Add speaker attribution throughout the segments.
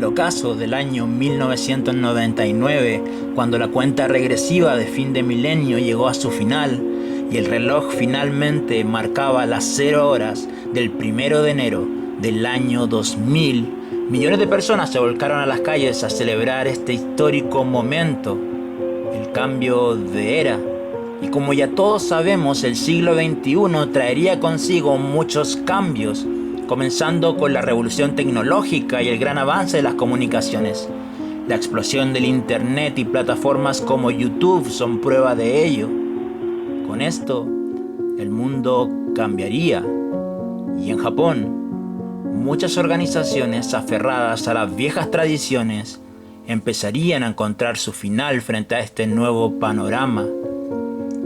Speaker 1: el ocaso del año 1999, cuando la cuenta regresiva de fin de milenio llegó a su final y el reloj finalmente marcaba las 0 horas del 1 de enero del año 2000, millones de personas se volcaron a las calles a celebrar este histórico momento, el cambio de era. Y como ya todos sabemos, el siglo XXI traería consigo muchos cambios, comenzando con la revolución tecnológica y el gran avance de las comunicaciones. La explosión del internet y plataformas como YouTube son prueba de ello. Con esto, el mundo cambiaría. Y en Japón, muchas organizaciones aferradas a las viejas tradiciones empezarían a encontrar su final frente a este nuevo panorama.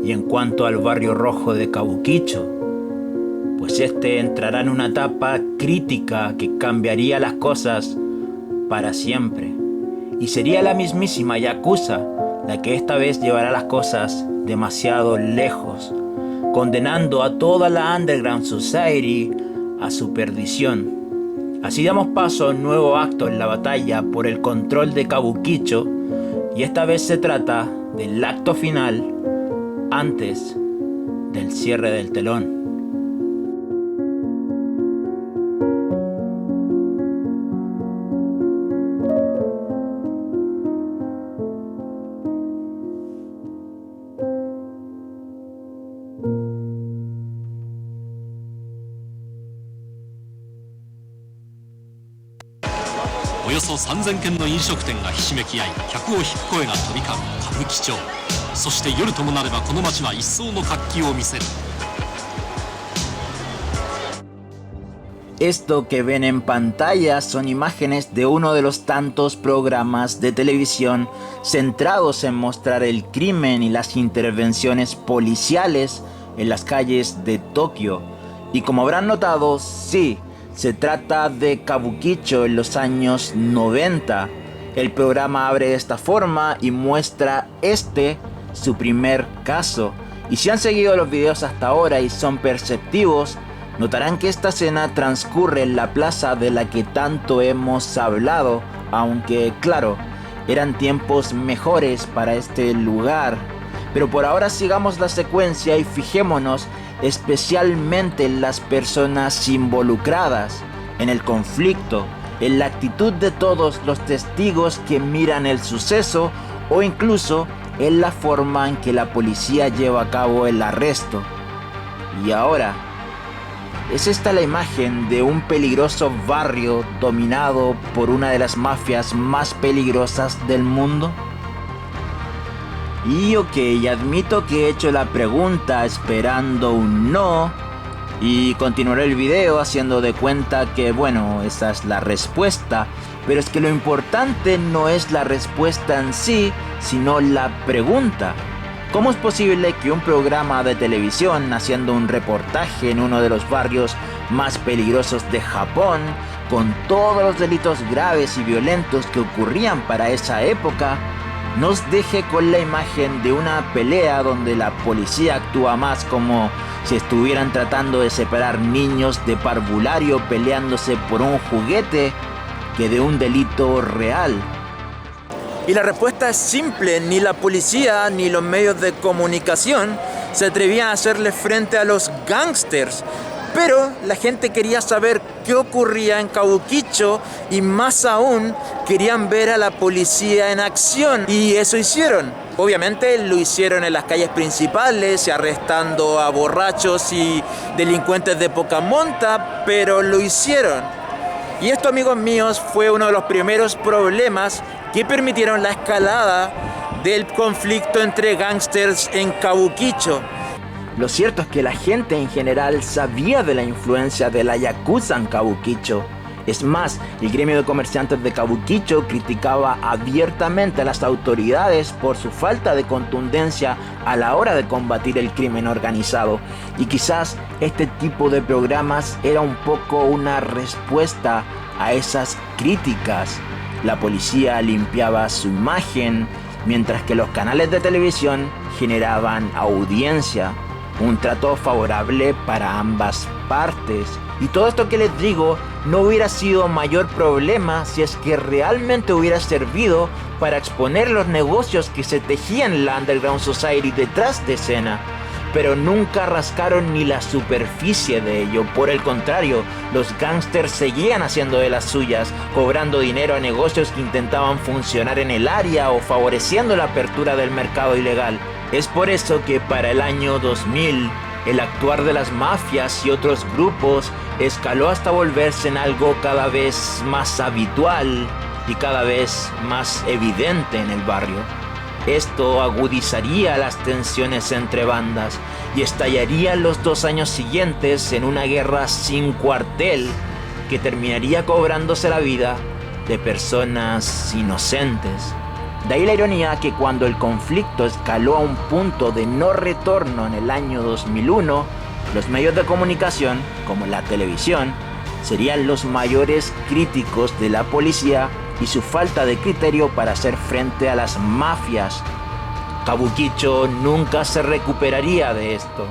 Speaker 1: Y en cuanto al barrio rojo de Kabukicho, pues este entrará en una etapa crítica que cambiaría las cosas para siempre. Y sería la mismísima Yakuza la que esta vez llevará las cosas demasiado lejos, condenando a toda la Underground Society a su perdición. Así damos paso a un nuevo acto en la batalla por el control de Kabukicho, y esta vez se trata del acto final antes del cierre del telón.
Speaker 2: およそ3000軒の飲食店がひしめき合い、客を引く声が飛び交う歌舞伎町。そして夜ともなればこの街は一層の活気を見せる。
Speaker 1: Esto que ven en pantalla son imágenes de uno de los tantos programas de televisión centrados en mostrar el crimen y las intervenciones policiales en las calles de Tokio. Y como habrán notado, sí, se trata de Kabukicho en los años 90. El programa abre de esta forma y muestra su primer caso. Y si han seguido los videos hasta ahora y son perceptivos, notarán que esta escena transcurre en la plaza de la que tanto hemos hablado, aunque claro, eran tiempos mejores para este lugar. Pero por ahora sigamos la secuencia y fijémonos especialmente en las personas involucradas, en el conflicto, en la actitud de todos los testigos que miran el suceso o incluso en la forma en que la policía lleva a cabo el arresto. Y ahora, ¿es esta la imagen de un peligroso barrio dominado por una de las mafias más peligrosas del mundo? Y ok, admito que he hecho la pregunta esperando un no y continuaré el video haciendo de cuenta que bueno, esa es la respuesta, pero es que lo importante no es la respuesta en sí, sino la pregunta. ¿Cómo es posible que un programa de televisión haciendo un reportaje en uno de los barrios más peligrosos de Japón, con todos los delitos graves y violentos que ocurrían para esa época, nos deje con la imagen de una pelea donde la policía actúa más como si estuvieran tratando de separar niños de parvulario peleándose por un juguete que de un delito real? Y la respuesta es simple: ni la policía ni los medios de comunicación se atrevían a hacerle frente a los gángsters. Pero la gente quería saber qué ocurría en Kabukicho y más aún querían ver a la policía en acción, y eso hicieron. Obviamente lo hicieron en las calles principales, arrestando a borrachos y delincuentes de poca monta, pero lo hicieron. Y esto, amigos míos, fue uno de los primeros problemas que permitieron la escalada del conflicto entre gángsters en Kabukicho. Lo cierto es que la gente en general sabía de la influencia de la Yakuza en Kabukicho. Es más, el gremio de comerciantes de Kabukicho criticaba abiertamente a las autoridades por su falta de contundencia a la hora de combatir el crimen organizado. Y quizás este tipo de programas era un poco una respuesta a esas críticas. La policía limpiaba su imagen, mientras que los canales de televisión generaban audiencia. un trato favorable para ambas partes. Y todo esto que les digo no hubiera sido mayor problema si es que realmente hubiera servido para exponer los negocios que se tejían en la Underground Society detrás de escena. Pero nunca rascaron ni la superficie de ello. Por el contrario, los gángsters seguían haciendo de las suyas, cobrando dinero a negocios que intentaban funcionar en el área o favoreciendo la apertura del mercado ilegal. Es por eso que para el año 2000, el actuar de las mafias y otros grupos escaló hasta volverse en algo cada vez más habitual y cada vez más evidente en el barrio. Esto agudizaría las tensiones entre bandas y estallaría los 2 años siguientes en una guerra sin cuartel que terminaría cobrándose la vida de personas inocentes. De ahí la ironía que cuando el conflicto escaló a un punto de no retorno en el año 2001, los medios de comunicación, como la televisión, serían los mayores críticos de la policía y su falta de criterio para hacer frente a las mafias. Kabukicho nunca se recuperaría de esto.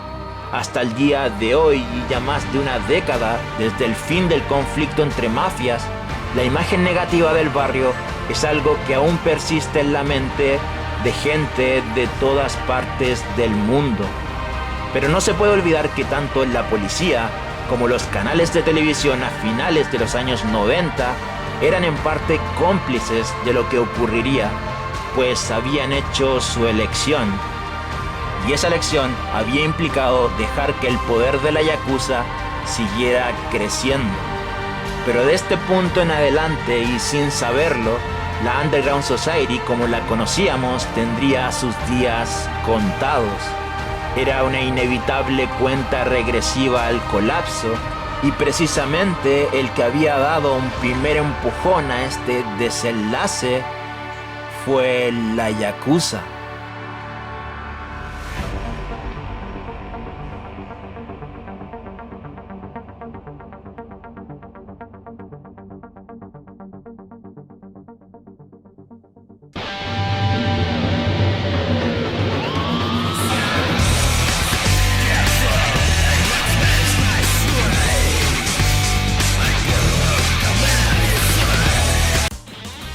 Speaker 1: Hasta el día de hoy, y ya más de una década desde el fin del conflicto entre mafias, la imagen negativa del barrio es algo que aún persiste en la mente de gente de todas partes del mundo. Pero no se puede olvidar que tanto la policía como los canales de televisión a finales de los años 90 eran en parte cómplices de lo que ocurriría, pues habían hecho su elección. Y esa elección había implicado dejar que el poder de la Yakuza siguiera creciendo. Pero de este punto en adelante y sin saberlo, la Underground Society como la conocíamos tendría sus días contados. Era una inevitable cuenta regresiva al colapso y precisamente el que había dado un primer empujón a este desenlace fue la Yakuza.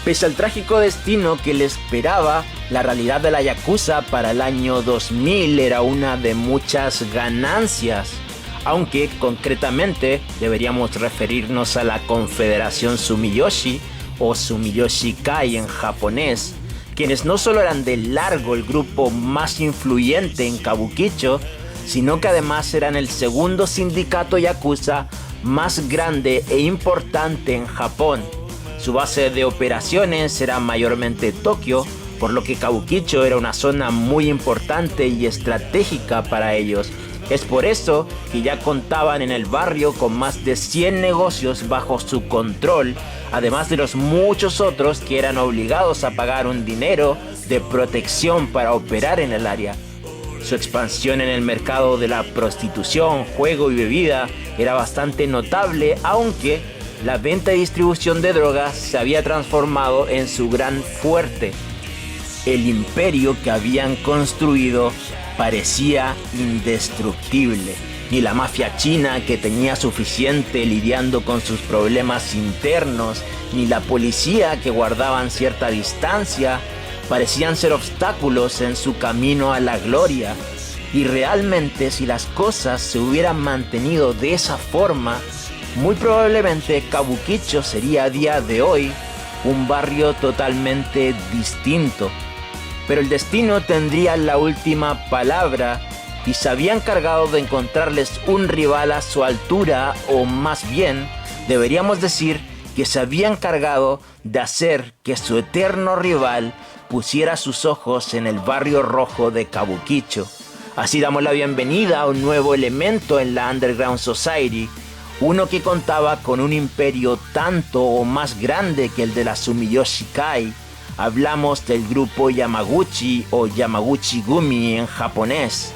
Speaker 1: Pese al trágico destino que le esperaba, la realidad de la Yakuza para el año 2000 era una de muchas ganancias, aunque concretamente deberíamos referirnos a la Confederación Sumiyoshi o Sumiyoshi Kai en japonés, quienes no solo eran de largo el grupo más influyente en Kabukicho, sino que además eran el segundo sindicato Yakuza más grande e importante en Japón. Su base de operaciones era mayormente Tokio, por lo que Kabukicho era una zona muy importante y estratégica para ellos. Es por eso que ya contaban en el barrio con más de 100 negocios bajo su control, además de los muchos otros que eran obligados a pagar un dinero de protección para operar en el área. Su expansión en el mercado de la prostitución, juego y bebida era bastante notable, aunque la venta y distribución de drogas se había transformado en su gran fuerte. El imperio que habían construido parecía indestructible. Ni la mafia china, que tenía suficiente lidiando con sus problemas internos, ni la policía, que guardaban cierta distancia, parecían ser obstáculos en su camino a la gloria. Y realmente, si las cosas se hubieran mantenido de esa forma, muy probablemente Kabukicho sería a día de hoy un barrio totalmente distinto. Pero el destino tendría la última palabra y se había encargado de encontrarles un rival a su altura, o más bien, deberíamos decir que se había encargado de hacer que su eterno rival pusiera sus ojos en el barrio rojo de Kabukicho. Así damos la bienvenida a un nuevo elemento en la Underground Society, uno que contaba con un imperio tanto o más grande que el de la Sumiyoshi Kai. Hablamos del grupo Yamaguchi o Yamaguchi Gumi en japonés.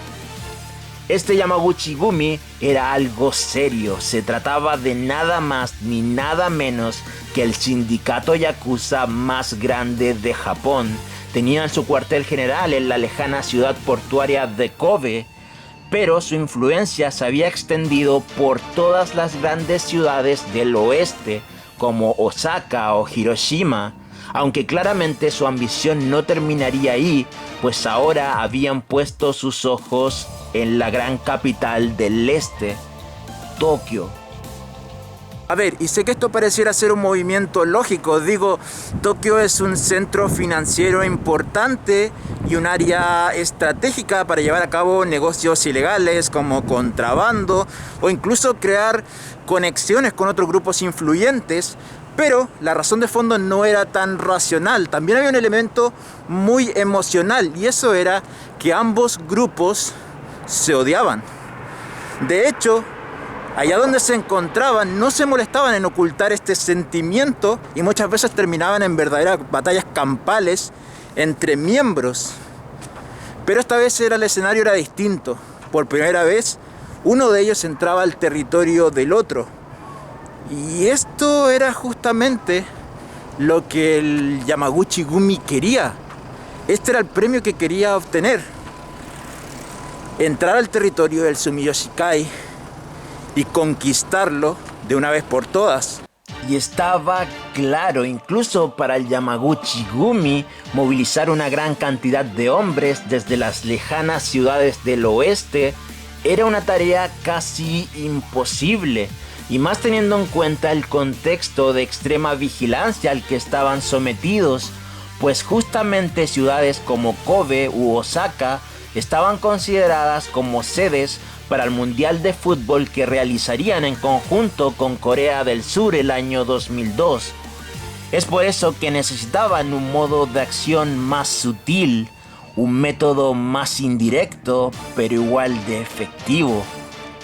Speaker 1: Este Yamaguchi Gumi era algo serio, se trataba de nada más ni nada menos que el sindicato Yakuza más grande de Japón. Tenían su cuartel general en la lejana ciudad portuaria de Kobe, pero su influencia se había extendido por todas las grandes ciudades del oeste, como Osaka o Hiroshima, aunque claramente su ambición no terminaría ahí, pues ahora habían puesto sus ojos en la gran capital del este, Tokio. A ver, y sé que esto pareciera ser un movimiento lógico, digo, Tokio es un centro financiero importante y un área estratégica para llevar a cabo negocios ilegales como contrabando o incluso crear conexiones con otros grupos influyentes, pero la razón de fondo no era tan racional, también había un elemento muy emocional y eso era que ambos grupos se odiaban. De hecho, allá donde se encontraban no se molestaban en ocultar este sentimiento y muchas veces terminaban en verdaderas batallas campales entre miembros. Pero esta vez el escenario era distinto. Por primera vez, uno de ellos entraba al territorio del otro. Y esto era justamente lo que el Yamaguchi-gumi quería. Este era el premio que quería obtener. Entrar al territorio del Sumiyoshi-kai y conquistarlo de una vez por todas. Y estaba claro, incluso para el Yamaguchi-gumi, movilizar una gran cantidad de hombres desde las lejanas ciudades del oeste era una tarea casi imposible, y más teniendo en cuenta el contexto de extrema vigilancia al que estaban sometidos, pues justamente ciudades como Kobe u Osaka estaban consideradas como sedes para el Mundial de Fútbol que realizarían en conjunto con Corea del Sur el año 2002. Es por eso que necesitaban un modo de acción más sutil, un método más indirecto, pero igual de efectivo.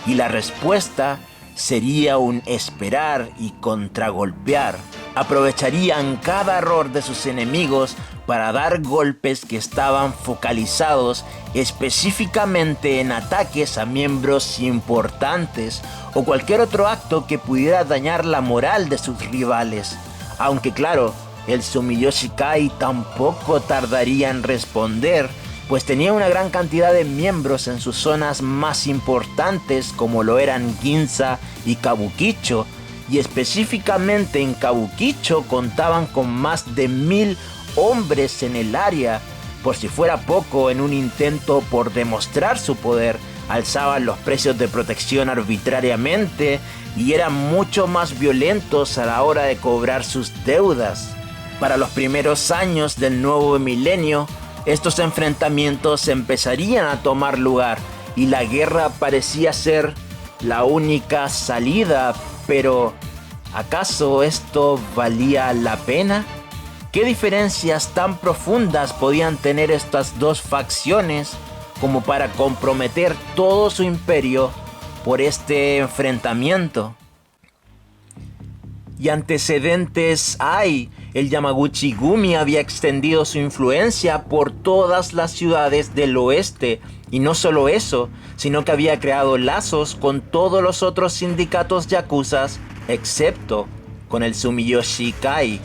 Speaker 1: Y la respuesta sería un esperar y contragolpear. Aprovecharían cada error de sus enemigos para dar golpes que estaban focalizados específicamente en ataques a miembros importantes o cualquier otro acto que pudiera dañar la moral de sus rivales. Aunque claro, el Sumiyoshi-kai tampoco tardaría en responder, pues tenía una gran cantidad de miembros en sus zonas más importantes como lo eran Ginza y Kabukicho, y específicamente en Kabukicho contaban con más de 1000 hombres en el área. Por si fuera poco, en un intento por demostrar su poder, alzaban los precios de protección arbitrariamente y eran mucho más violentos a la hora de cobrar sus deudas. Para los primeros años del nuevo milenio, estos enfrentamientos empezarían a tomar lugar y la guerra parecía ser la única salida, pero ¿acaso esto valía la pena? ¿Qué diferencias tan profundas podían tener estas dos facciones como para comprometer todo su imperio por este enfrentamiento? Y antecedentes hay. El Yamaguchi-gumi había extendido su influencia por todas las ciudades del oeste. Y no solo eso, sino que había creado lazos con todos los otros sindicatos yakuzas, excepto con el Sumiyoshi-kai.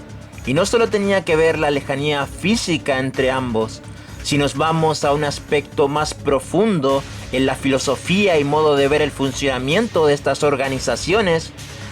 Speaker 1: Y no solo tenía que ver la lejanía física entre ambos. Si nos vamos a un aspecto más profundo en la filosofía y modo de ver el funcionamiento de estas organizaciones,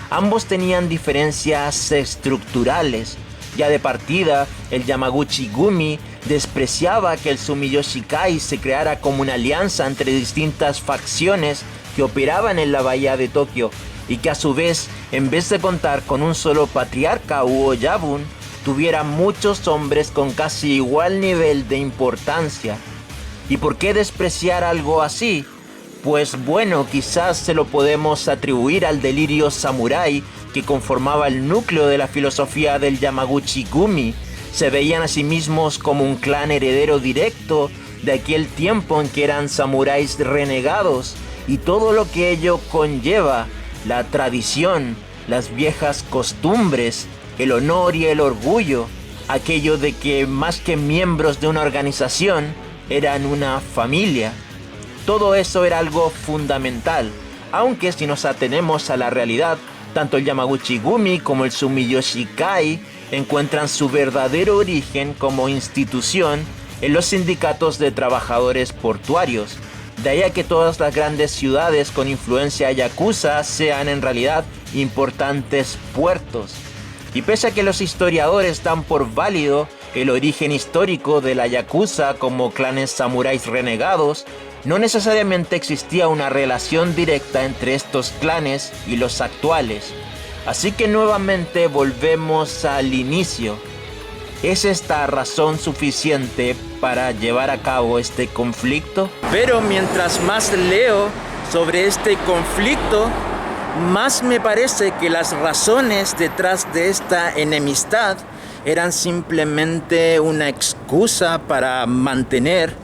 Speaker 1: ambos tenían diferencias estructurales. Ya de partida, el Yamaguchi-gumi despreciaba que el Sumiyoshi-kai se creara como una alianza entre distintas facciones que operaban en la bahía de Tokio y que a su vez, en vez de contar con un solo patriarca u oyabun, tuviera muchos hombres con casi igual nivel de importancia. ¿Y por qué despreciar algo así? Pues bueno, quizás se lo podemos atribuir al delirio samurái que conformaba el núcleo de la filosofía del Yamaguchi-gumi. Se veían a sí mismos como un clan heredero directo de aquel tiempo en que eran samuráis renegados y todo lo que ello conlleva, la tradición, las viejas costumbres, el honor y el orgullo, aquello de que más que miembros de una organización eran una familia. Todo eso era algo fundamental, aunque si nos atenemos a la realidad, tanto el Yamaguchi-gumi como el Sumiyoshi-kai encuentran su verdadero origen como institución en los sindicatos de trabajadores portuarios, De ahí a que todas las grandes ciudades con influencia yakuza sean en realidad importantes puertos. Y pese a que los historiadores dan por válido el origen histórico de la yakuza como clanes samuráis renegados, no necesariamente existía una relación directa entre estos clanes y los actuales. Así que nuevamente volvemos al inicio. ¿Es esta razón suficiente para llevar a cabo este conflicto? Pero mientras más leo sobre este conflicto, más me parece que las razones detrás de esta enemistad eran simplemente una excusa para mantener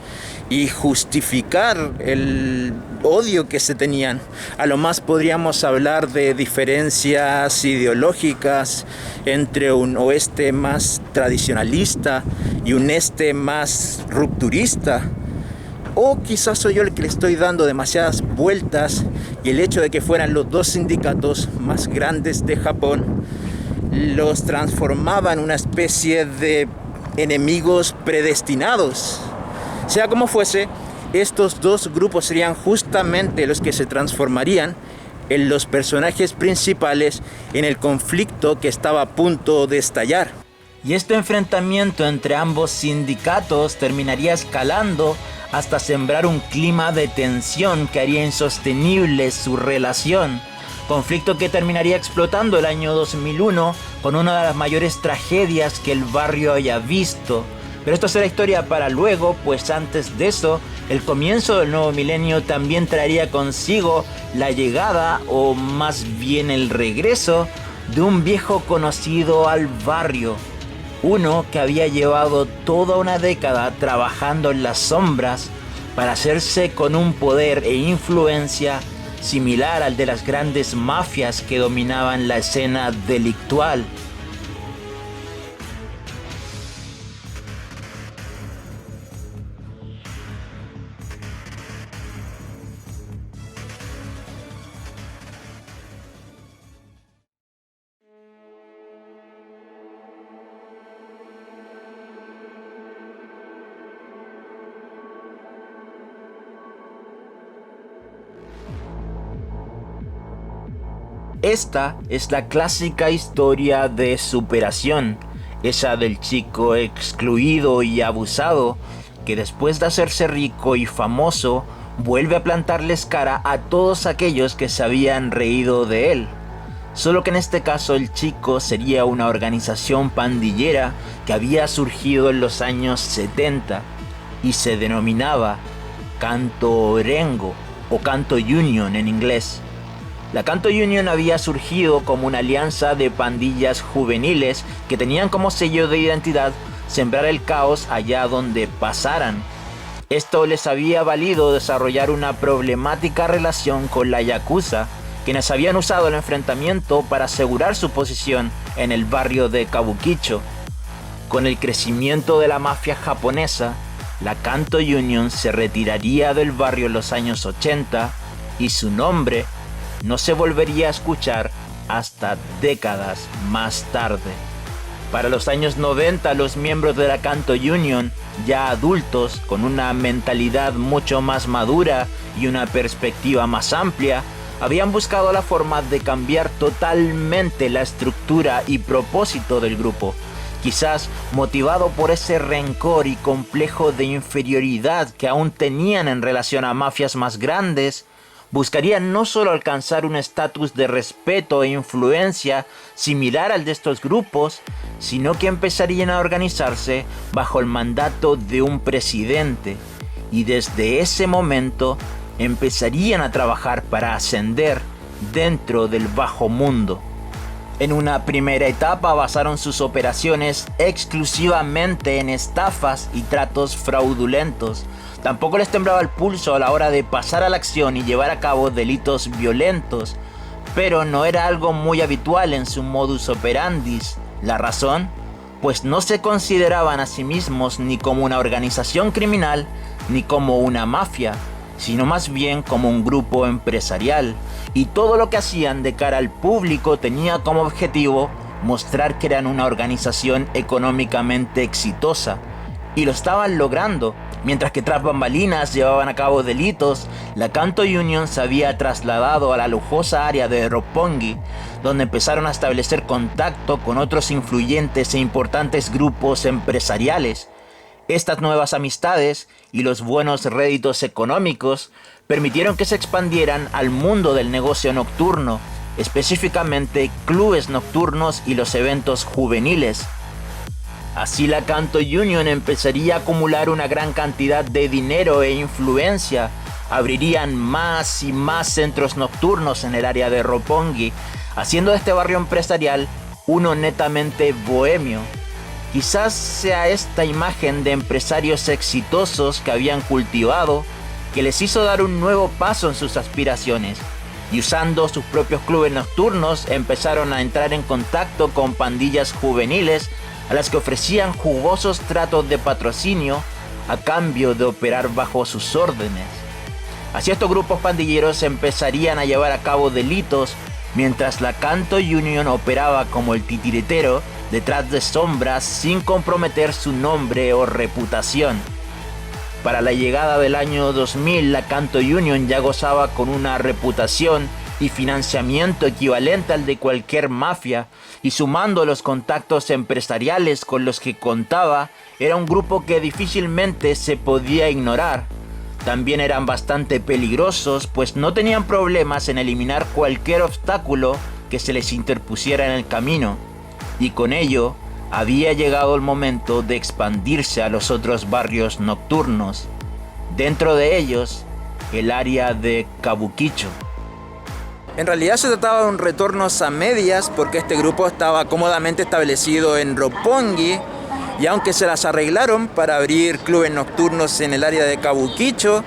Speaker 1: y justificar el odio que se tenían. A lo más podríamos hablar de diferencias ideológicas entre un oeste más tradicionalista y un este más rupturista. O quizás soy yo el que le estoy dando demasiadas vueltas y el hecho de que fueran los dos sindicatos más grandes de Japón los transformaba en una especie de enemigos predestinados. Sea como fuese, estos dos grupos serían justamente los que se transformarían en los personajes principales en el conflicto que estaba a punto de estallar. Y este enfrentamiento entre ambos sindicatos terminaría escalando hasta sembrar un clima de tensión que haría insostenible su relación. Conflicto que terminaría explotando el año 2001 con una de las mayores tragedias que el barrio haya visto. Pero esto será historia para luego, pues antes de eso, el comienzo del nuevo milenio también traería consigo la llegada, o más bien el regreso, de un viejo conocido al barrio. Uno que había llevado toda una década trabajando en las sombras para hacerse con un poder e influencia similar al de las grandes mafias que dominaban la escena delictual. Esta es la clásica historia de superación, esa del chico excluido y abusado que después de hacerse rico y famoso vuelve a plantarles cara a todos aquellos que se habían reído de él. Solo que en este caso el chico sería una organización pandillera que había surgido en los años 70 y se denominaba Kanto Orengo o Kanto Union en inglés. La Kanto Union había surgido como una alianza de pandillas juveniles que tenían como sello de identidad sembrar el caos allá donde pasaran. Esto les había valido desarrollar una problemática relación con la yakuza, quienes habían usado el enfrentamiento para asegurar su posición en el barrio de Kabukicho. Con el crecimiento de la mafia japonesa, la Kanto Union se retiraría del barrio en los años 80 y su nombre no se volvería a escuchar hasta décadas más tarde. Para los años 90, los miembros de la Kanto Union, ya adultos, con una mentalidad mucho más madura y una perspectiva más amplia, habían buscado la forma de cambiar totalmente la estructura y propósito del grupo, quizás motivado por ese rencor y complejo de inferioridad que aún tenían en relación a mafias más grandes. Buscarían no solo alcanzar un estatus de respeto e influencia similar al de estos grupos, sino que empezarían a organizarse bajo el mandato de un presidente, y desde ese momento empezarían a trabajar para ascender dentro del bajo mundo. En una primera etapa basaron sus operaciones exclusivamente en estafas y tratos fraudulentos. Tampoco les temblaba el pulso a la hora de pasar a la acción y llevar a cabo delitos violentos, pero no era algo muy habitual en su modus operandi. ¿La razón? Pues no se consideraban a sí mismos ni como una organización criminal ni como una mafia, sino más bien como un grupo empresarial, y todo lo que hacían de cara al público tenía como objetivo mostrar que eran una organización económicamente exitosa, y lo estaban logrando. Mientras que tras bambalinas llevaban a cabo delitos, la Kanto Union se había trasladado a la lujosa área de Roppongi, donde empezaron a establecer contacto con otros influyentes e importantes grupos empresariales. Estas nuevas amistades y los buenos réditos económicos permitieron que se expandieran al mundo del negocio nocturno, específicamente clubes nocturnos y los eventos juveniles. Así la Kanto Union empezaría a acumular una gran cantidad de dinero e influencia. Abrirían más y más centros nocturnos en el área de Roppongi, haciendo de este barrio empresarial uno netamente bohemio. Quizás sea esta imagen de empresarios exitosos que habían cultivado que les hizo dar un nuevo paso en sus aspiraciones, y usando sus propios clubes nocturnos empezaron a entrar en contacto con pandillas juveniles a las que ofrecían jugosos tratos de patrocinio a cambio de operar bajo sus órdenes. Así estos grupos pandilleros empezarían a llevar a cabo delitos mientras la Kanto Union operaba como el titiritero detrás de sombras sin comprometer su nombre o reputación. Para la llegada del año 2000, la Kanto Union ya gozaba con una reputación y financiamiento equivalente al de cualquier mafia, y sumando los contactos empresariales con los que contaba, era un grupo que difícilmente se podía ignorar. También eran bastante peligrosos, pues no tenían problemas en eliminar cualquier obstáculo que se les interpusiera en el camino, y con ello había llegado el momento de expandirse a los otros barrios nocturnos, dentro de ellos el área de Kabukicho.
Speaker 3: En realidad se trataba de un retorno a medias, porque este grupo estaba cómodamente establecido en Roppongi, y aunque se las arreglaron para abrir clubes nocturnos en el área de Kabukicho,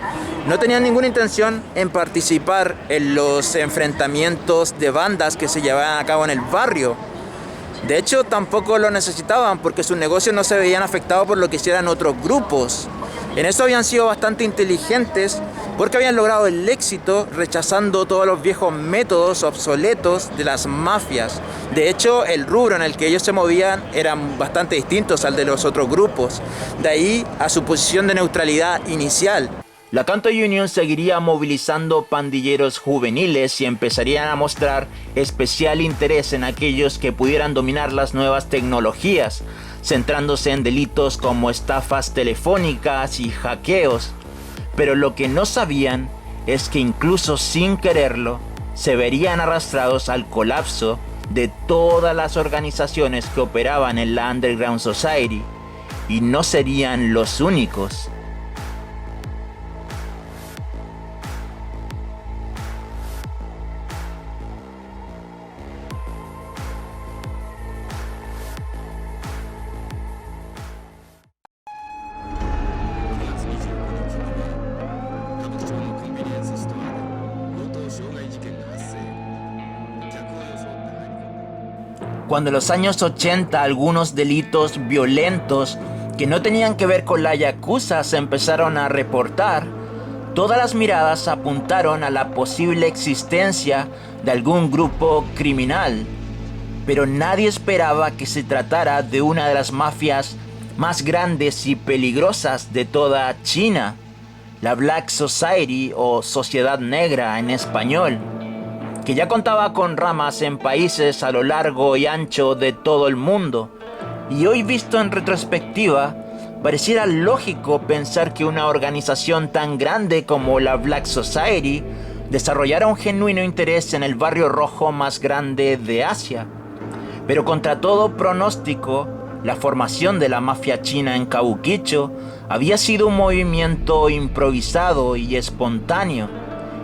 Speaker 3: no tenían ninguna intención en participar en los enfrentamientos de bandas que se llevaban a cabo en el barrio. De hecho, tampoco lo necesitaban, porque sus negocios no se veían afectados por lo que hicieran otros grupos. En eso habían sido bastante inteligentes, porque habían logrado el éxito rechazando todos los viejos métodos obsoletos de las mafias. De hecho, el rubro en el que ellos se movían eran bastante distintos al de los otros grupos, de ahí a su posición de neutralidad inicial.
Speaker 1: La Kanto Union seguiría movilizando pandilleros juveniles y empezarían a mostrar especial interés en aquellos que pudieran dominar las nuevas tecnologías, centrándose en delitos como estafas telefónicas y hackeos. Pero lo que no sabían es que incluso sin quererlo, se verían arrastrados al colapso de todas las organizaciones que operaban en la Underground Society, y no serían los únicos. Cuando en los años 80 algunos delitos violentos que no tenían que ver con la yakuza se empezaron a reportar, todas las miradas apuntaron a la posible existencia de algún grupo criminal. Pero nadie esperaba que se tratara de una de las mafias más grandes y peligrosas de toda China, la Black Society o Sociedad Negra en español, que ya contaba con ramas en países a lo largo y ancho de todo el mundo. Y hoy, visto en retrospectiva, pareciera lógico pensar que una organización tan grande como la Black Society desarrollara un genuino interés en el barrio rojo más grande de Asia. Pero contra todo pronóstico, la formación de la mafia china en Kabukicho había sido un movimiento improvisado y espontáneo,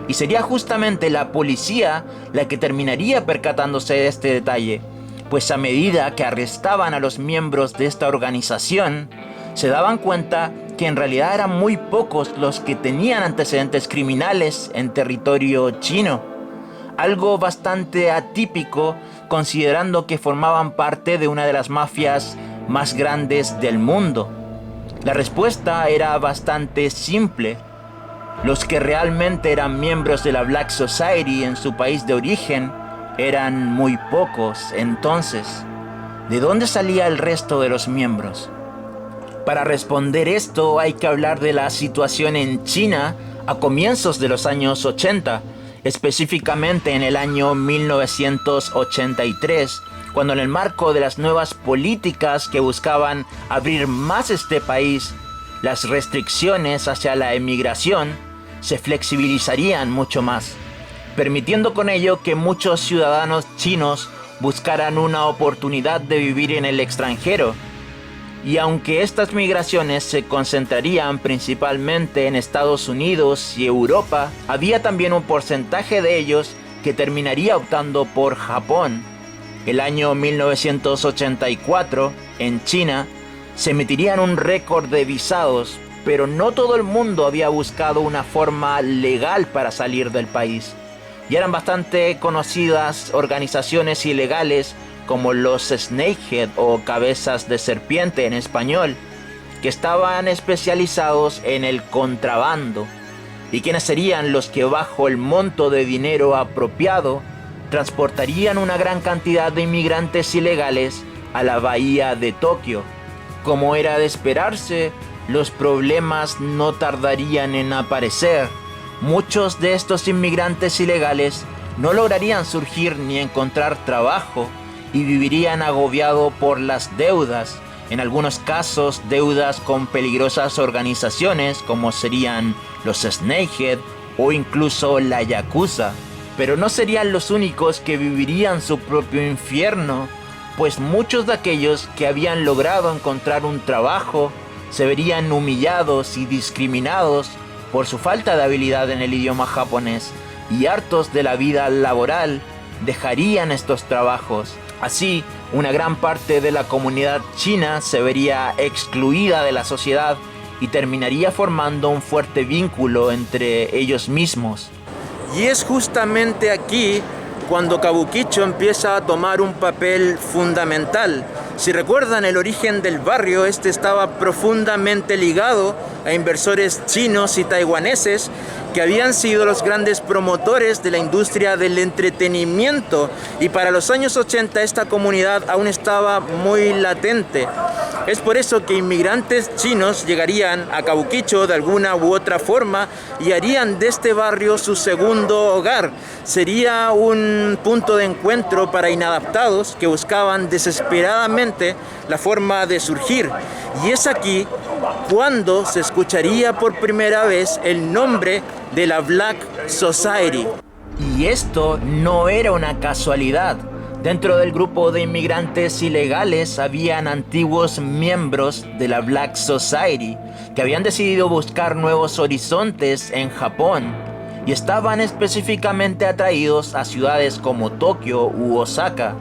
Speaker 1: y sería justamente la policía la que terminaría percatándose de este detalle, pues a medida que arrestaban a los miembros de esta organización, se daban cuenta que en realidad eran muy pocos los que tenían antecedentes criminales en territorio chino, algo bastante atípico considerando que formaban parte de una de las mafias más grandes del mundo. La respuesta era bastante simple. Los que realmente eran miembros de la Black Society en su país de origen eran muy pocos. Entonces, ¿de dónde salía el resto de los miembros? Para responder esto hay que hablar de la situación en China a comienzos de los años 80, específicamente en el año 1983, cuando en el marco de las nuevas políticas que buscaban abrir más este país, las restricciones hacia la emigración se flexibilizarían mucho más, permitiendo con ello que muchos ciudadanos chinos buscaran una oportunidad de vivir en el extranjero. Y aunque estas migraciones se concentrarían principalmente en Estados Unidos y Europa, había también un porcentaje de ellos que terminaría optando por Japón. El año 1984, en China, se emitirían un récord de visados, pero no todo el mundo había buscado una forma legal para salir del país. Y eran bastante conocidas organizaciones ilegales como los Snakehead o cabezas de serpiente en español, que estaban especializados en el contrabando, y quienes serían los que bajo el monto de dinero apropiado transportarían una gran cantidad de inmigrantes ilegales a la bahía de Tokio. Como era de esperarse, los problemas no tardarían en aparecer. Muchos de estos inmigrantes ilegales no lograrían surgir ni encontrar trabajo y vivirían agobiados por las deudas, en algunos casos deudas con peligrosas organizaciones como serían los Snakehead o incluso la Yakuza. Pero no serían los únicos que vivirían su propio infierno, pues muchos de aquellos que habían logrado encontrar un trabajo se verían humillados y discriminados por su falta de habilidad en el idioma japonés, y hartos de la vida laboral dejarían estos trabajos. Así, una gran parte de la comunidad china se vería excluida de la sociedad y terminaría formando un fuerte vínculo entre ellos mismos.
Speaker 3: Y es justamente aquí cuando Kabukicho empieza a tomar un papel fundamental. Si recuerdan el origen del barrio, este estaba profundamente ligado a inversores chinos y taiwaneses que habían sido los grandes promotores de la industria del entretenimiento, y para los años 80 esta comunidad aún estaba muy latente. Es por eso que inmigrantes chinos llegarían a Kabukicho de alguna u otra forma y harían de este barrio su segundo hogar. Sería un punto de encuentro para inadaptados que buscaban desesperadamente la forma de surgir. Y es aquí cuando se escucharía por primera vez el nombre de la Black Society.
Speaker 1: Y esto no era una casualidad. Dentro del grupo de inmigrantes ilegales habían antiguos miembros de la Black Society que habían decidido buscar nuevos horizontes en Japón y estaban específicamente atraídos a ciudades como Tokio u Osaka.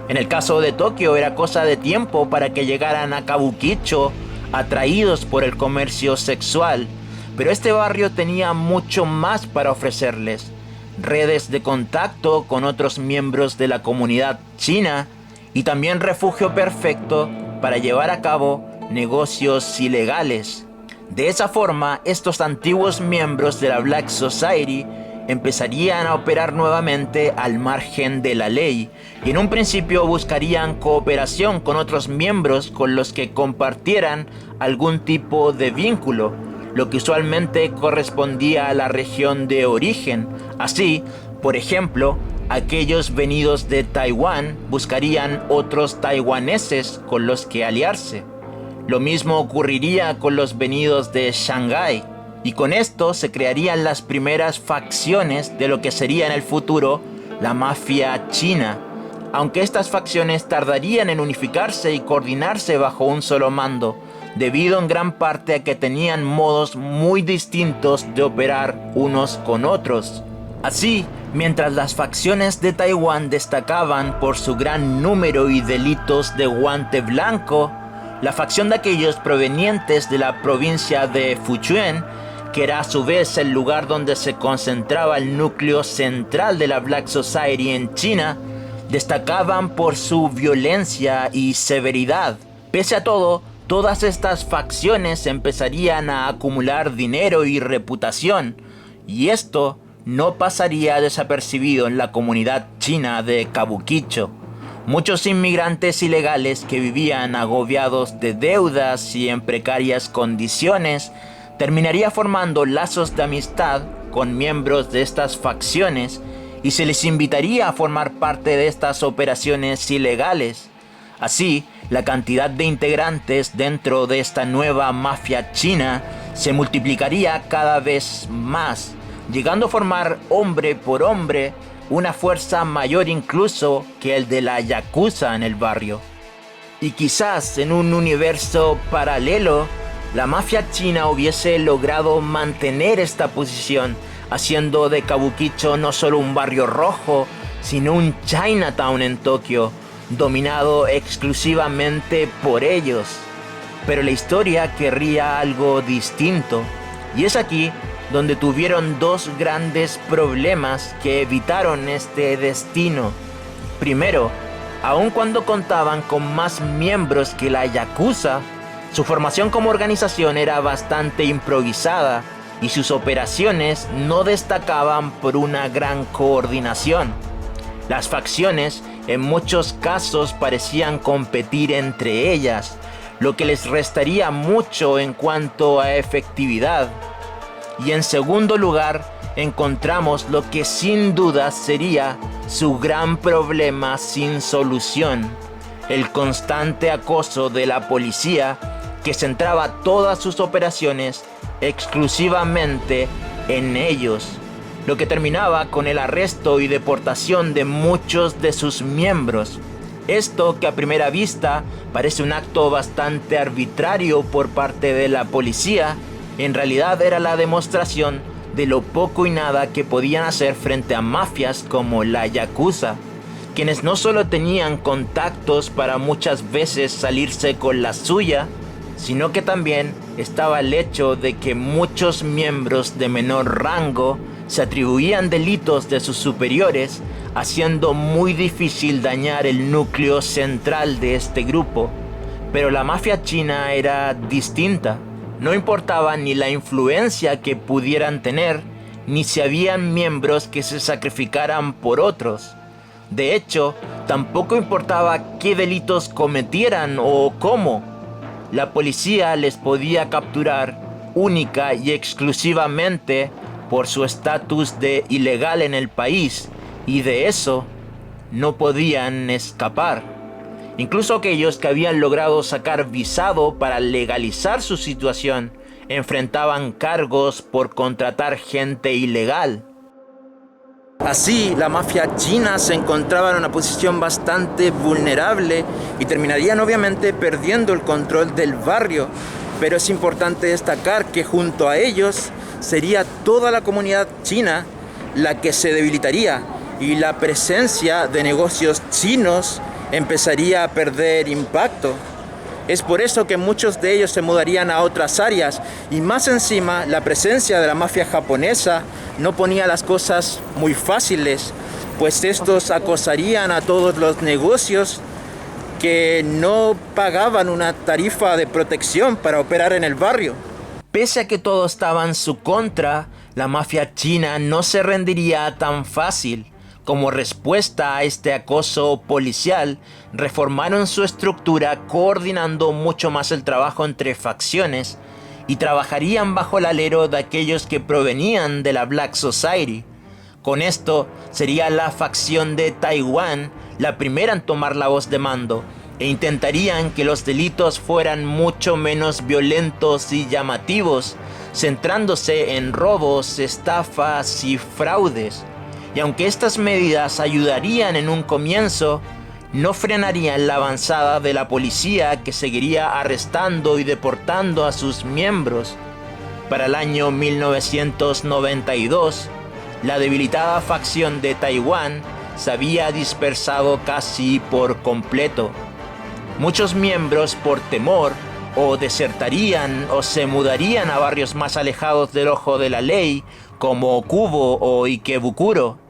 Speaker 1: En el caso de Tokio era cosa de tiempo para que llegaran a Kabukicho atraídos por el comercio sexual, pero este barrio tenía mucho más para ofrecerles: redes de contacto con otros miembros de la comunidad china y también refugio perfecto para llevar a cabo negocios ilegales. De esa forma, estos antiguos miembros de la Black Society empezarían a operar nuevamente al margen de la ley y en un principio buscarían cooperación con otros miembros con los que compartieran algún tipo de vínculo, lo que usualmente correspondía a la región de origen. Así, por ejemplo, aquellos venidos de Taiwán buscarían otros taiwaneses con los que aliarse. Lo mismo ocurriría con los venidos de Shanghái, y con esto se crearían las primeras facciones de lo que sería en el futuro la mafia china, aunque estas facciones tardarían en unificarse y coordinarse bajo un solo mando, debido en gran parte a que tenían modos muy distintos de operar unos con otros. Así, mientras las facciones de Taiwán destacaban por su gran número y delitos de guante blanco, la facción de aquellos provenientes de la provincia de Fujian, que era a su vez el lugar donde se concentraba el núcleo central de la Black Society en China, destacaban por su violencia y severidad. Pese a todo, todas estas facciones empezarían a acumular dinero y reputación, y esto no pasaría desapercibido en la comunidad china de Kabukicho. Muchos inmigrantes ilegales que vivían agobiados de deudas y en precarias condiciones terminaría formando lazos de amistad con miembros de estas facciones y se les invitaría a formar parte de estas operaciones ilegales. Así, la cantidad de integrantes dentro de esta nueva mafia china se multiplicaría cada vez más, llegando a formar hombre por hombre una fuerza mayor incluso que el de la Yakuza en el barrio. Y quizás en un universo paralelo, la mafia china hubiese logrado mantener esta posición, haciendo de Kabukicho no solo un barrio rojo, sino un Chinatown en Tokio, dominado exclusivamente por ellos. Pero la historia querría algo distinto, y es aquí donde tuvieron dos grandes problemas que evitaron este destino. Primero, aun cuando contaban con más miembros que la Yakuza, su formación como organización era bastante improvisada y sus operaciones no destacaban por una gran coordinación. Las facciones en muchos casos parecían competir entre ellas, lo que les restaría mucho en cuanto a efectividad. Y en segundo lugar, encontramos lo que sin duda sería su gran problema sin solución: el constante acoso de la policía que centraba todas sus operaciones exclusivamente en ellos, lo que terminaba con el arresto y deportación de muchos de sus miembros. Esto, que a primera vista parece un acto bastante arbitrario por parte de la policía, en realidad era la demostración de lo poco y nada que podían hacer frente a mafias como la Yakuza, quienes no solo tenían contactos para muchas veces salirse con la suya, sino que también estaba el hecho de que muchos miembros de menor rango se atribuían delitos de sus superiores, haciendo muy difícil dañar el núcleo central de este grupo. Pero la mafia china era distinta. No importaba ni la influencia que pudieran tener, ni si habían miembros que se sacrificaran por otros. De hecho, tampoco importaba qué delitos cometieran o cómo. La policía les podía capturar única y exclusivamente por su estatus de ilegal en el país, y de eso no podían escapar. Incluso aquellos que habían logrado sacar visado para legalizar su situación enfrentaban cargos por contratar gente ilegal.
Speaker 3: Así, la mafia china se encontraba en una posición bastante vulnerable y terminarían obviamente perdiendo el control del barrio. Pero es importante destacar que junto a ellos sería toda la comunidad china la que se debilitaría y la presencia de negocios chinos empezaría a perder impacto. Es por eso que muchos de ellos se mudarían a otras áreas, y más encima la presencia de la mafia japonesa no ponía las cosas muy fáciles, pues estos acosarían a todos los negocios que no pagaban una tarifa de protección para operar en el barrio.
Speaker 1: Pese a que todo estaba en su contra, la mafia china no se rendiría tan fácil. Como respuesta a este acoso policial, reformaron su estructura coordinando mucho más el trabajo entre facciones y trabajarían bajo el alero de aquellos que provenían de la Black Society. Con esto sería la facción de Taiwán la primera en tomar la voz de mando e intentarían que los delitos fueran mucho menos violentos y llamativos, centrándose en robos, estafas y fraudes. Y aunque estas medidas ayudarían en un comienzo, no frenarían la avanzada de la policía, que seguiría arrestando y deportando a sus miembros. Para el año 1992, la debilitada facción de Taiwán se había dispersado casi por completo. Muchos miembros, por temor, o desertarían o se mudarían a barrios más alejados del ojo de la ley, como Kubo o Ikebukuro.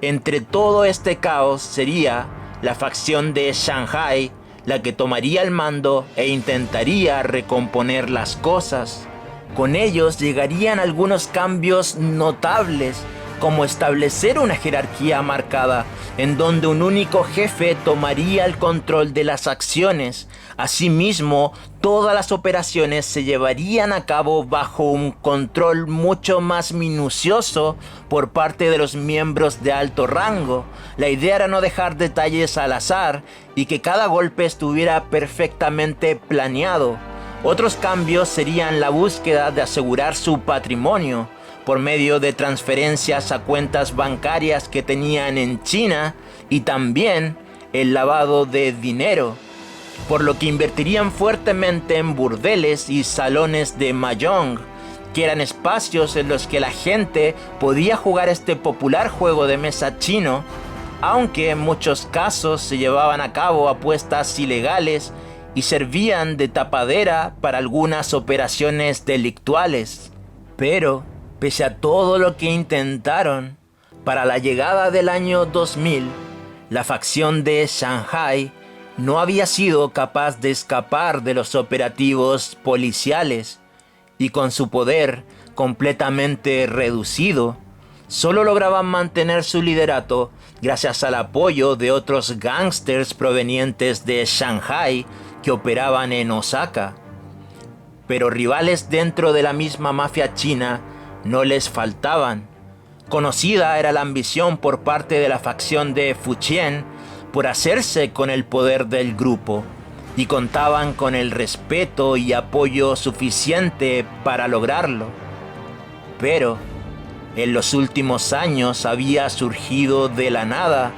Speaker 1: Entre todo este caos sería la facción de Shanghai la que tomaría el mando e intentaría recomponer las cosas. Con ellos llegarían algunos cambios notables, como establecer una jerarquía marcada en donde un único jefe tomaría el control de las acciones. Asimismo, todas las operaciones se llevarían a cabo bajo un control mucho más minucioso por parte de los miembros de alto rango. La idea era no dejar detalles al azar y que cada golpe estuviera perfectamente planeado. Otros cambios serían la búsqueda de asegurar su patrimonio por medio de transferencias a cuentas bancarias que tenían en China y también el lavado de dinero, por lo que invertirían fuertemente en burdeles y salones de mahjong, que eran espacios en los que la gente podía jugar este popular juego de mesa chino, aunque en muchos casos se llevaban a cabo apuestas ilegales y servían de tapadera para algunas operaciones delictuales. Pero, pese a todo lo que intentaron, para la llegada del año 2000, la facción de Shanghai no había sido capaz de escapar de los operativos policiales y con su poder completamente reducido, solo lograban mantener su liderato gracias al apoyo de otros gángsters provenientes de Shanghai que operaban en Osaka. Pero rivales dentro de la misma mafia china no les faltaban. Conocida era la ambición por parte de la facción de Fujian por hacerse con el poder del grupo, y contaban con el respeto y apoyo suficiente para lograrlo. Pero en los últimos años había surgido de la nada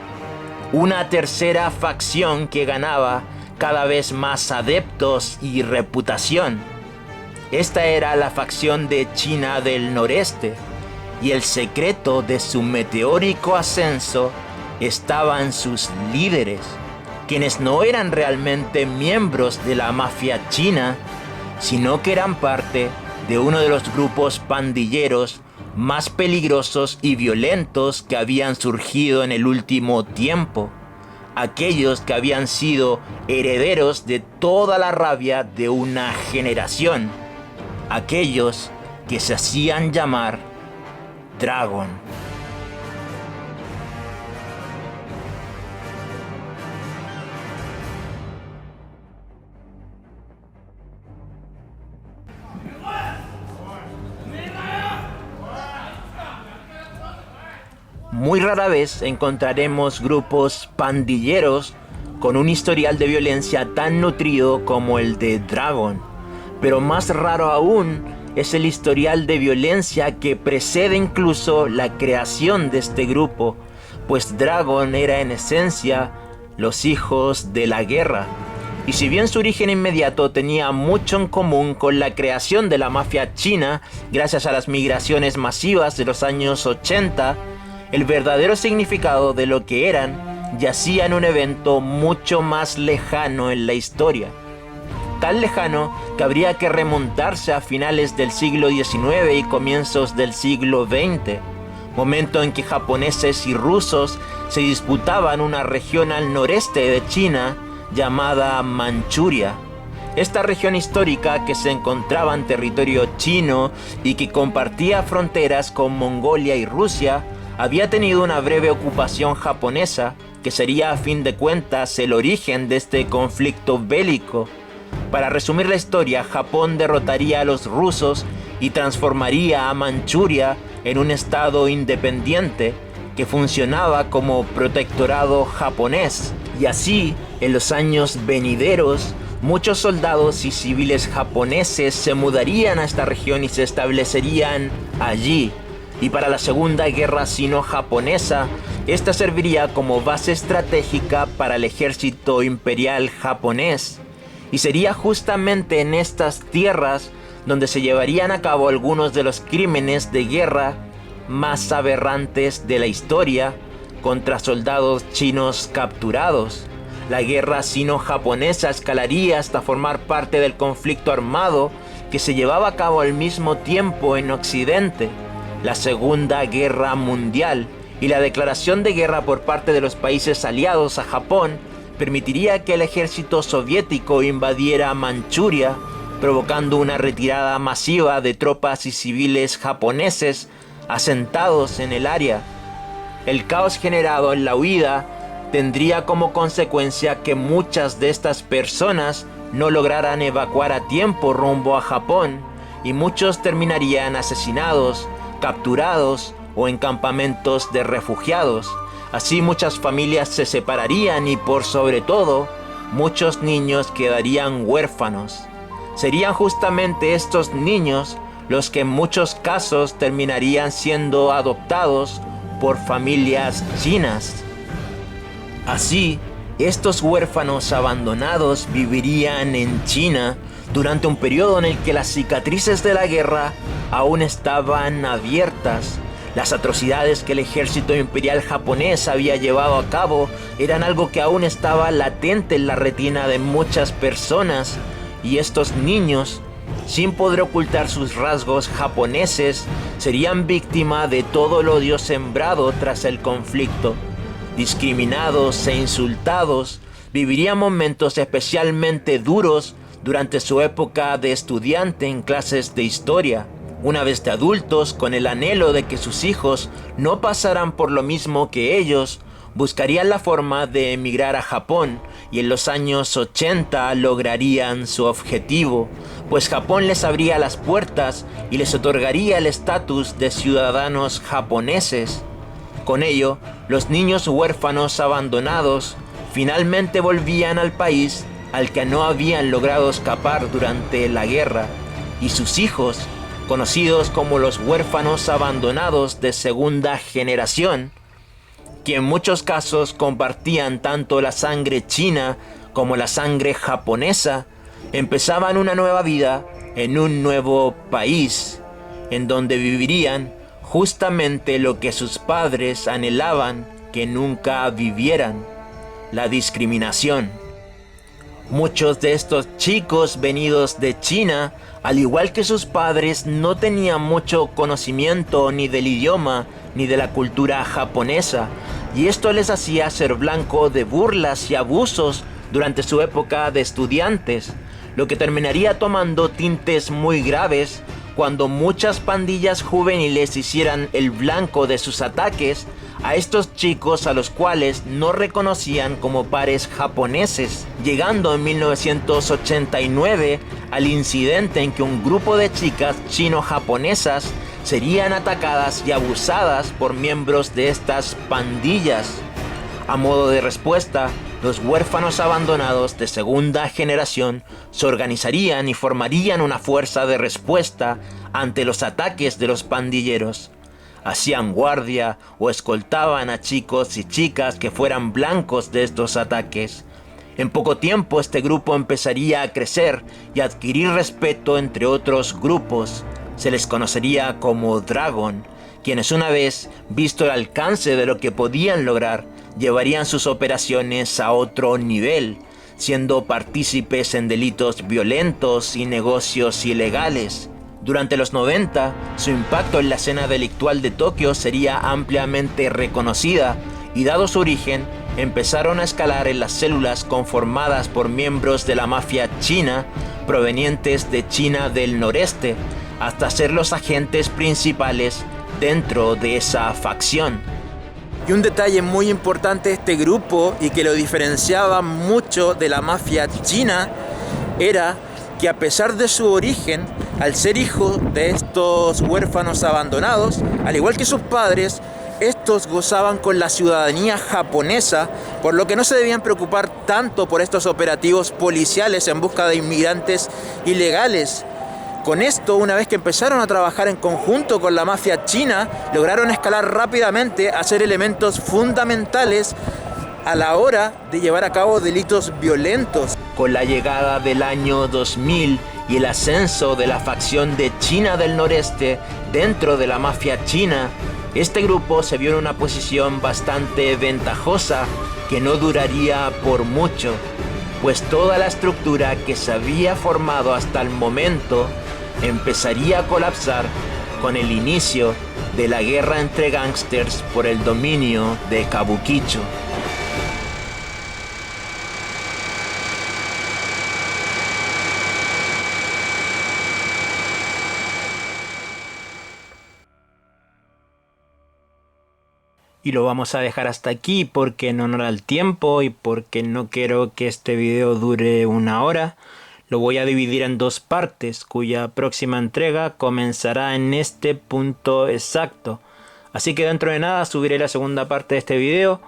Speaker 1: una tercera facción que ganaba cada vez más adeptos y reputación. Esta era la facción de China del Noreste, y el secreto de su meteórico ascenso estaba en sus líderes, quienes no eran realmente miembros de la mafia china, sino que eran parte de uno de los grupos pandilleros más peligrosos y violentos que habían surgido en el último tiempo, aquellos que habían sido herederos de toda la rabia de una generación, aquellos que se hacían llamar Dragon. Muy rara vez encontraremos grupos pandilleros con un historial de violencia tan nutrido como el de Dragon, pero más raro aún es el historial de violencia que precede incluso la creación de este grupo, pues Dragon era en esencia los hijos de la guerra. Y si bien su origen inmediato tenía mucho en común con la creación de la mafia china gracias a las migraciones masivas de los años 80, el verdadero significado de lo que eran yacía en un evento mucho más lejano en la historia. Tan lejano que habría que remontarse a finales del siglo XIX y comienzos del siglo XX, momento en que japoneses y rusos se disputaban una región al noreste de China llamada Manchuria. Esta región histórica, que se encontraba en territorio chino y que compartía fronteras con Mongolia y Rusia, había tenido una breve ocupación japonesa que sería a fin de cuentas el origen de este conflicto bélico. Para resumir la historia, Japón derrotaría a los rusos y transformaría a Manchuria en un estado independiente que funcionaba como protectorado japonés. Y así, en los años venideros, muchos soldados y civiles japoneses se mudarían a esta región y se establecerían allí. Y para la Segunda Guerra Sino-Japonesa, esta serviría como base estratégica para el ejército imperial japonés. Y sería justamente en estas tierras donde se llevarían a cabo algunos de los crímenes de guerra más aberrantes de la historia contra soldados chinos capturados. La guerra sino-japonesa escalaría hasta formar parte del conflicto armado que se llevaba a cabo al mismo tiempo en Occidente, la Segunda Guerra Mundial, y la declaración de guerra por parte de los países aliados a Japón permitiría que el ejército soviético invadiera Manchuria, provocando una retirada masiva de tropas y civiles japoneses, asentados en el área. El caos generado en la huida tendría como consecuencia que muchas de estas personas no lograran evacuar a tiempo rumbo a Japón y muchos terminarían asesinados, capturados o en campamentos de refugiados. Así muchas familias se separarían y por sobre todo, muchos niños quedarían huérfanos. Serían justamente estos niños los que en muchos casos terminarían siendo adoptados por familias chinas. Así, estos huérfanos abandonados vivirían en China durante un periodo en el que las cicatrices de la guerra aún estaban abiertas. Las atrocidades que el ejército imperial japonés había llevado a cabo eran algo que aún estaba latente en la retina de muchas personas, y estos niños, sin poder ocultar sus rasgos japoneses, serían víctima de todo el odio sembrado tras el conflicto. Discriminados e insultados, vivirían momentos especialmente duros durante su época de estudiante en clases de historia. Una vez de adultos, con el anhelo de que sus hijos no pasaran por lo mismo que ellos, buscarían la forma de emigrar a Japón y en los años 80 lograrían su objetivo, pues Japón les abría las puertas y les otorgaría el estatus de ciudadanos japoneses. Con ello, los niños huérfanos abandonados finalmente volvían al país al que no habían logrado escapar durante la guerra, y sus hijos, conocidos como los huérfanos abandonados de segunda generación, que en muchos casos compartían tanto la sangre china como la sangre japonesa, empezaban una nueva vida en un nuevo país, en donde vivirían justamente lo que sus padres anhelaban que nunca vivieran: la discriminación. Muchos de estos chicos venidos de China, al igual que sus padres, no tenían mucho conocimiento ni del idioma ni de la cultura japonesa, y esto les hacía ser blanco de burlas y abusos durante su época de estudiantes, lo que terminaría tomando tintes muy graves cuando muchas pandillas juveniles hicieran el blanco de sus ataques a estos chicos a los cuales no reconocían como pares japoneses, llegando en 1989 al incidente en que un grupo de chicas chino-japonesas serían atacadas y abusadas por miembros de estas pandillas. A modo de respuesta, los huérfanos abandonados de segunda generación se organizarían y formarían una fuerza de respuesta ante los ataques de los pandilleros. Hacían guardia o escoltaban a chicos y chicas que fueran blancos de estos ataques. En poco tiempo este grupo empezaría a crecer y a adquirir respeto entre otros grupos. Se les conocería como Dragon, quienes una vez visto el alcance de lo que podían lograr, llevarían sus operaciones a otro nivel, siendo partícipes en delitos violentos y negocios ilegales. Durante los 90, su impacto en la escena delictual de Tokio sería ampliamente reconocida, y dado su origen, empezaron a escalar en las células conformadas por miembros de la mafia china provenientes de China del noreste, hasta ser los agentes principales dentro de esa facción.
Speaker 3: Y un detalle muy importante de este grupo, y que lo diferenciaba mucho de la mafia china, era que a pesar de su origen, al ser hijo de estos huérfanos abandonados, al igual que sus padres, estos gozaban con la ciudadanía japonesa, por lo que no se debían preocupar tanto por estos operativos policiales en busca de inmigrantes ilegales. Con esto, una vez que empezaron a trabajar en conjunto con la mafia china, lograron escalar rápidamente a ser elementos fundamentales a la hora de llevar a cabo delitos violentos.
Speaker 1: Con la llegada del año 2000 y el ascenso de la facción de China del noreste dentro de la mafia china, este grupo se vio en una posición bastante ventajosa que no duraría por mucho, pues toda la estructura que se había formado hasta el momento empezaría a colapsar con el inicio de la guerra entre gángsters por el dominio de Kabukicho.
Speaker 4: Y lo vamos a dejar hasta aquí porque en honor al tiempo y porque no quiero que este video dure 1 hora. Lo voy a dividir en 2 partes, cuya próxima entrega comenzará en este punto exacto. Así que dentro de nada subiré la segunda parte de este video,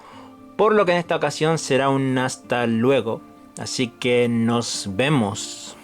Speaker 4: por lo que en esta ocasión será un hasta luego. Así que nos vemos.